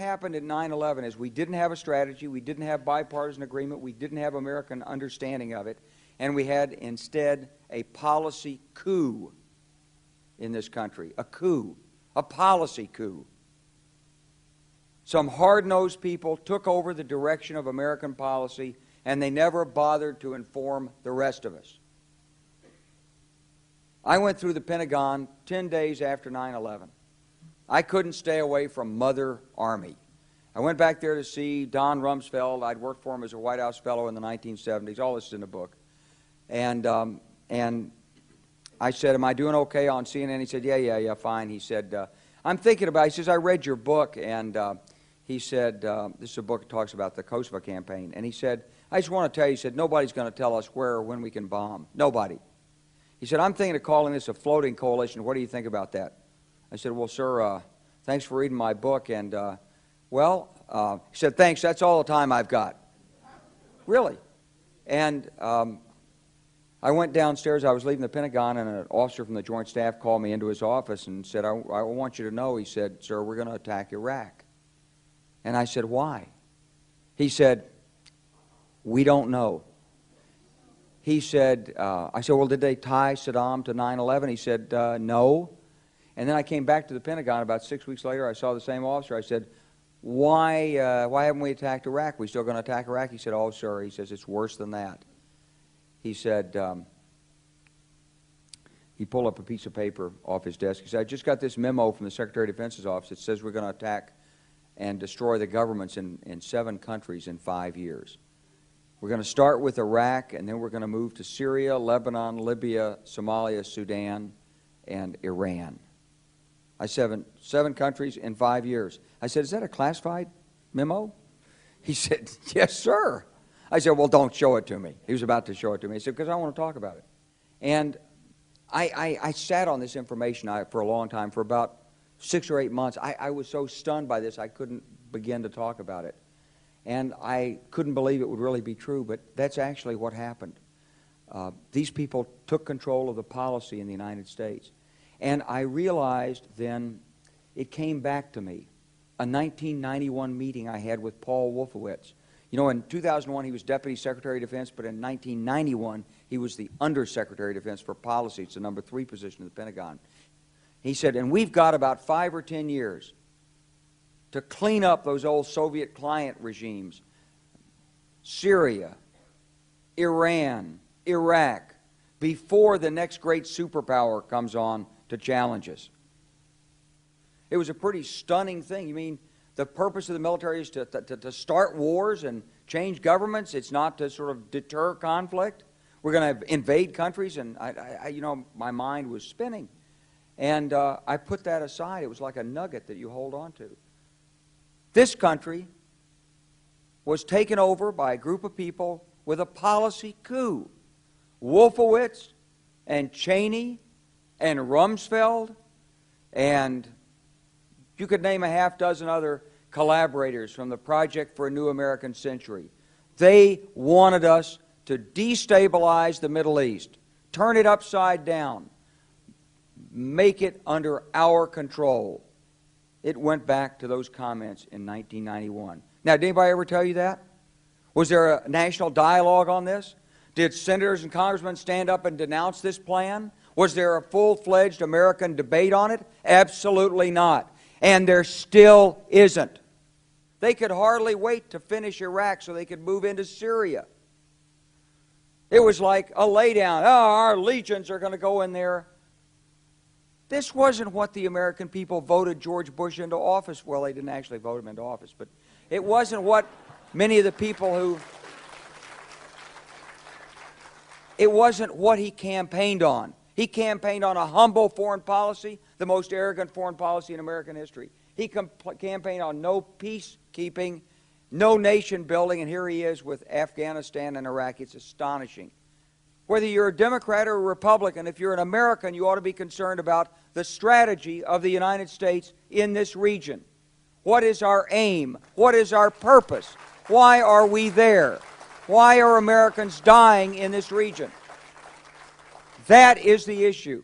happened at 9/11 is we didn't have a strategy, we didn't have bipartisan agreement, we didn't have American understanding of it, and we had instead a policy coup in this country. A coup. A policy coup. Some hard-nosed people took over the direction of American policy, and they never bothered to inform the rest of us. I went through the Pentagon 10 days after 9/11. I couldn't stay away from Mother Army. I went back there to see Don Rumsfeld. I'd worked for him as a White House fellow in the 1970s. All this is in the book. And I said, am I doing okay on CNN? He said, yeah, fine. He said, I'm thinking about it. He says, I read your book, and he said, this is a book that talks about the Kosovo campaign. And he said, I just want to tell you, he said, nobody's going to tell us where or when we can bomb. Nobody. He said, I'm thinking of calling this a floating coalition. What do you think about that? I said, well, sir, thanks for reading my book. And, he said, thanks, that's all the time I've got. Really. And I went downstairs. I was leaving the Pentagon, and an officer from the Joint Staff called me into his office and said, I want you to know, he said, sir, we're going to attack Iraq. And I said, why? He said, we don't know. He said, I said, well, did they tie Saddam to 9/11? He said, no. And then I came back to the Pentagon about 6 weeks later. I saw the same officer. I said, why haven't we attacked Iraq? We still going to attack Iraq? He said, oh, sir. He says, it's worse than that. He said, he pulled up a piece of paper off his desk. He said, I just got this memo from the Secretary of Defense's office that says we're going to attack and destroy the governments in 7 countries in 5 years. We're going to start with Iraq, and then we're going to move to Syria, Lebanon, Libya, Somalia, Sudan, and Iran. I said, 7 countries in 5 years. I said, is that a classified memo? He said, yes, sir. I said, well, don't show it to me. He was about to show it to me. He said, because I want to talk about it. And I sat on this information for a long time, for about 6 or 8 months. I was so stunned by this, I couldn't begin to talk about it. And I couldn't believe it would really be true, but that's actually what happened. These people took control of the policy in the United States. And I realized then, it came back to me, a 1991 meeting I had with Paul Wolfowitz. You know, in 2001 he was Deputy Secretary of Defense, but in 1991 he was the Undersecretary of Defense for Policy. It's the number 3 position in the Pentagon. He said, and we've got about 5 or 10 years to clean up those old Soviet client regimes, Syria, Iran, Iraq, before the next great superpower comes on to challenge us. It was a pretty stunning thing. You mean the purpose of the military is to start wars and change governments? It's not to sort of deter conflict? We're going to invade countries? And you know, my mind was spinning. And I put that aside. It was like a nugget that you hold on to. This country was taken over by a group of people with a policy coup. Wolfowitz and Cheney and Rumsfeld, and you could name a half-dozen other collaborators from the Project for a New American Century. They wanted us to destabilize the Middle East, turn it upside down, make it under our control. It went back to those comments in 1991. Now, did anybody ever tell you that? Was there a national dialogue on this? Did senators and congressmen stand up and denounce this plan? Was there a full-fledged American debate on it? Absolutely not. And there still isn't. They could hardly wait to finish Iraq so they could move into Syria. It was like a laydown. Oh, our legions are going to go in there. This wasn't what the American people voted George Bush into office. Well, they didn't actually vote him into office, but it wasn't what many of the people who... It wasn't what he campaigned on. He campaigned on a humble foreign policy, the most arrogant foreign policy in American history. He campaigned on no peacekeeping, no nation building, and here he is with Afghanistan and Iraq. It's astonishing. Whether you're a Democrat or a Republican, if you're an American, you ought to be concerned about the strategy of the United States in this region. What is our aim? What is our purpose? Why are we there? Why are Americans dying in this region? That is the issue.